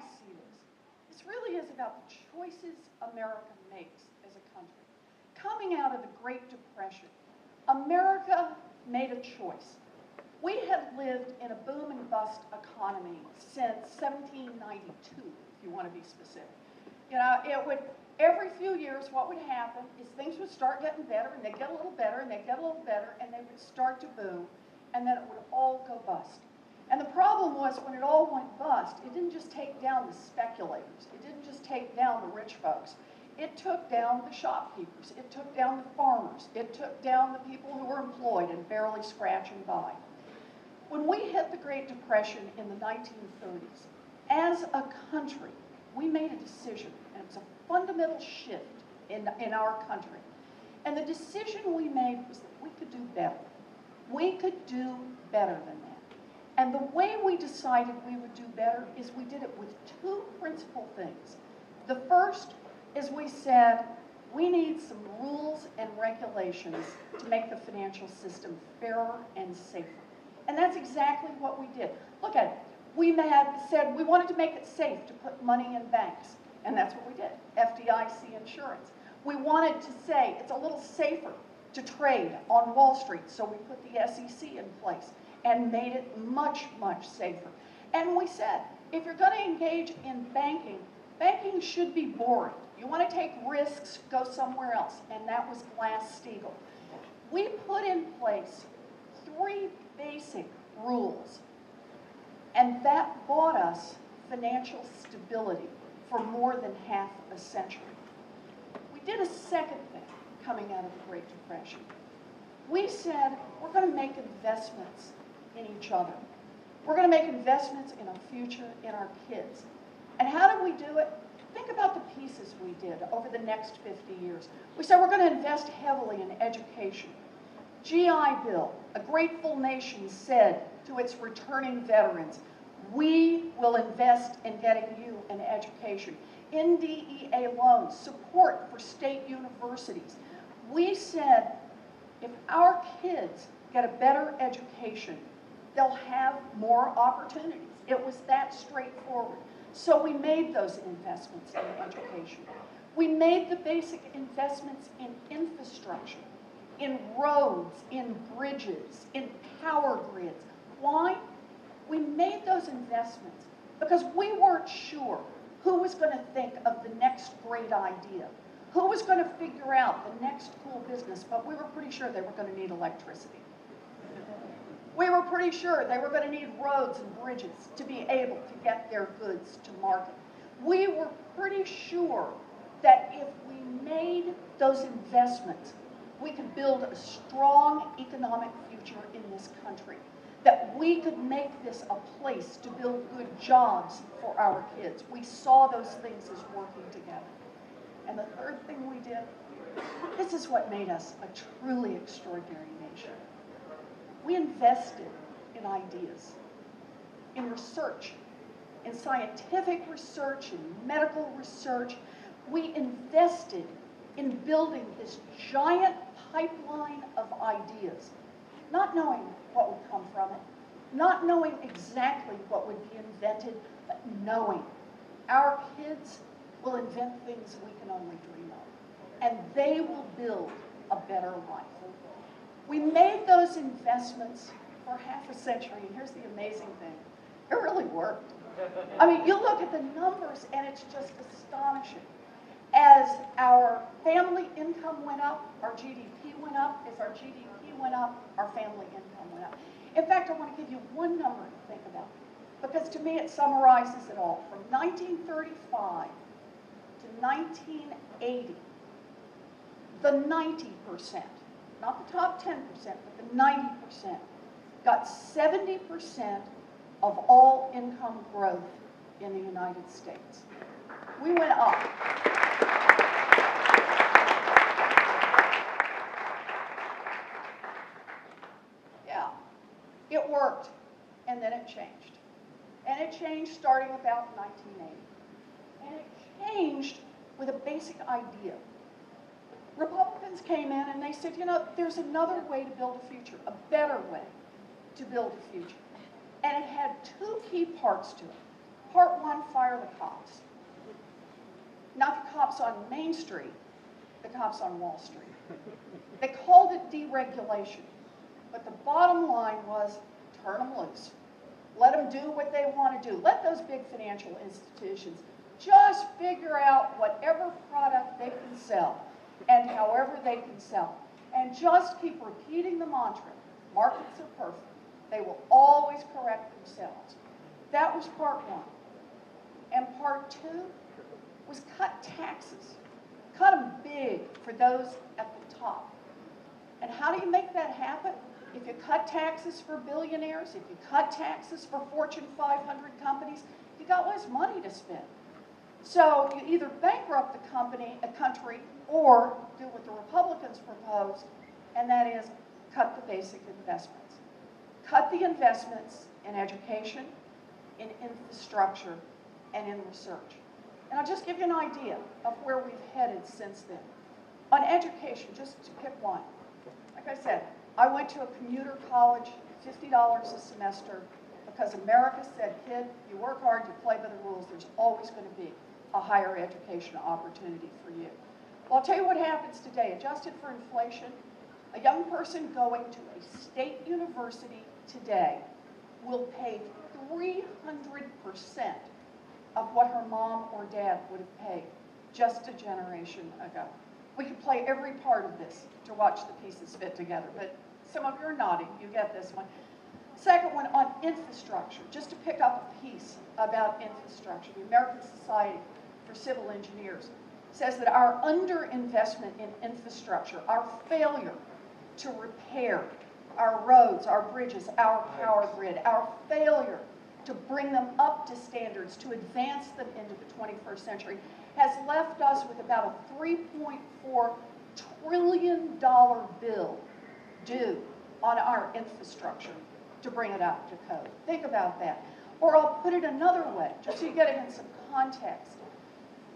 see this really is about the choices America makes as a country. Coming out of the Great Depression, America made a choice. We had lived in a boom and bust economy since 1792, if you want to be specific. You know, it would, every few years, what would happen is things would start getting better, and they'd get a little better, and they'd get a little better, and they would start to boom, and then it would all go bust. And the problem was, when it all went bust, it didn't just take down the speculators. It didn't just take down the rich folks. It took down the shopkeepers. It took down the farmers. It took down the people who were employed and barely scratching by. When we hit the Great Depression in the 1930s, as a country, we made a decision, and it's a fundamental shift in our country. And the decision we made was that we could do better. We could do better than that. And the way we decided we would do better is we did it with two principal things. The first is we said, we need some rules and regulations to make the financial system fairer and safer. And that's exactly what we did. Look at it. We had said we wanted to make it safe to put money in banks, and that's what we did, FDIC insurance. We wanted to say it's a little safer to trade on Wall Street, so we put the SEC in place and made it much, much safer. And we said, if you're going to engage in banking, banking should be boring. You want to take risks, go somewhere else, and that was Glass-Steagall. We put in place three basic rules, and that bought us financial stability for more than half a century. We did a second thing coming out of the Great Depression. We said, we're going to make investments in each other. We're going to make investments in our future, in our kids. And how did we do it? Think about the pieces we did over the next 50 years. We said we're going to invest heavily in education. GI Bill, a grateful nation said to its returning veterans, we will invest in getting you an education. NDEA loans, support for state universities. We said, if our kids get a better education, they'll have more opportunities. It was that straightforward. So we made those investments in education. We made the basic investments in infrastructure, in roads, in bridges, in power grids. Why? We made those investments because we weren't sure who was going to think of the next great idea, who was going to figure out the next cool business, but we were pretty sure they were going to need electricity. We were pretty sure they were going to need roads and bridges to be able to get their goods to market. We were pretty sure that if we made those investments, we could build a strong economic future in this country, that we could make this a place to build good jobs for our kids. We saw those things as working together. And the third thing we did, this is what made us a truly extraordinary nation. We invested in ideas, in research, in scientific research, in medical research. We invested in building this giant pipeline of ideas, not knowing what would come from it, not knowing exactly what would be invented, but knowing our kids will invent things we can only dream of, and they will build a better life. We made those investments for half a century, and here's the amazing thing. It really worked. I mean, you look at the numbers, and it's just astonishing. As our family income went up, our GDP went up. As our GDP went up, our family income went up. In fact, I want to give you one number to think about, because to me it summarizes it all. From 1935 to 1980, the 90%, not the top 10%, but the 90%, got 70% of all income growth in the United States. We went up. Yeah, it worked, and then it changed. And it changed starting about 1980. And it changed with a basic idea. Republicans came in and they said, you know, there's another way to build a future, a better way to build a future. And it had two key parts to it. Part one, fire the cops. Not the cops on Main Street, the cops on Wall Street. They called it deregulation, but the bottom line was turn them loose. Let them do what they want to do. Let those big financial institutions just figure out whatever product they can sell and however they can sell. And just keep repeating the mantra, markets are perfect. They will always correct themselves. That was part one. And part two was cut taxes. Cut them big for those at the top. And how do you make that happen? If you cut taxes for billionaires, if you cut taxes for Fortune 500 companies, you got less money to spend. So you either bankrupt a country, or do what the Republicans proposed, and that is cut the basic investments. Cut the investments in education, in infrastructure, and in research. And I'll just give you an idea of where we've headed since then. On education, just to pick one. Like I said, I went to a commuter college, $50 a semester, because America said, kid, you work hard, you play by the rules, there's always going to be a higher education opportunity for you. Well, I'll tell you what happens today. Adjusted for inflation, a young person going to a state university today will pay 300% of what her mom or dad would have paid just a generation ago. We could play every part of this to watch the pieces fit together, but some of you are nodding, you get this one. Second one, on infrastructure, just to pick up a piece about infrastructure. The American Society for Civil Engineers says that our underinvestment in infrastructure, our failure to repair our roads, our bridges, our power grid, our failure to bring them up to standards, to advance them into the 21st century, has left us with about a $3.4 trillion bill due on our infrastructure to bring it up to code. Think about that. Or I'll put it another way, just so you get it in some context.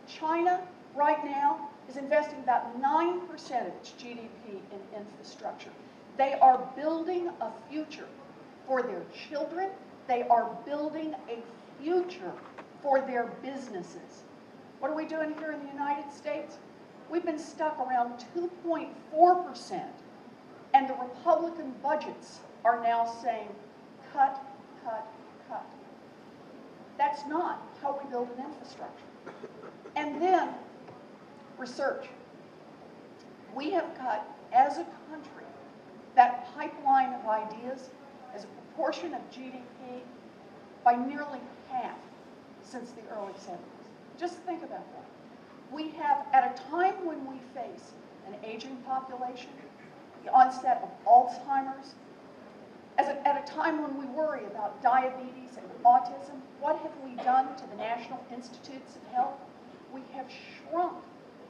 China, right now, is investing about 9% of its GDP in infrastructure. They are building a future for their children. They are building a future for their businesses. What are we doing here in the United States? We've been stuck around 2.4%, and the Republican budgets are now saying, cut, cut, cut. That's not how we build an infrastructure. And then, research. We have cut, as a country, that pipeline of ideas as a proportion of GDP by nearly half since the early 70s. Just think about that. We have, at a time when we face an aging population, the onset of Alzheimer's, at a time when we worry about diabetes and autism, what have we done to the National Institutes of Health? We have shrunk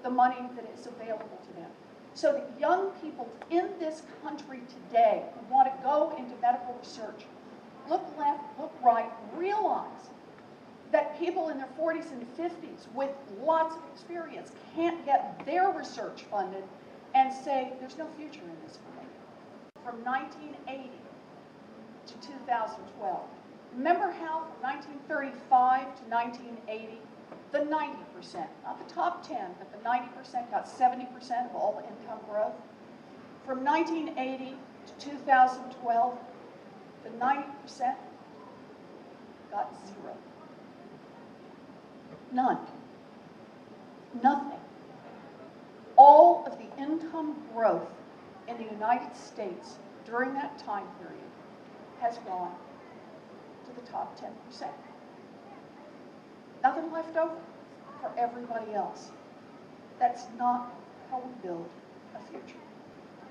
the money that is available to them. So that young people in this country today who want to go into medical research, look left, look right, realize that people in their 40s and 50s with lots of experience can't get their research funded and say, there's no future in this for me. From 1980 to 2012. Remember how from 1935 to 1980, the 90%, not the top 10, but the 90% got 70% of all the income growth. From 1980 to 2012, the 90% got zero. None. Nothing. All of the income growth in the United States during that time period has gone to the top 10%. Nothing left over for everybody else. That's not how we build a future.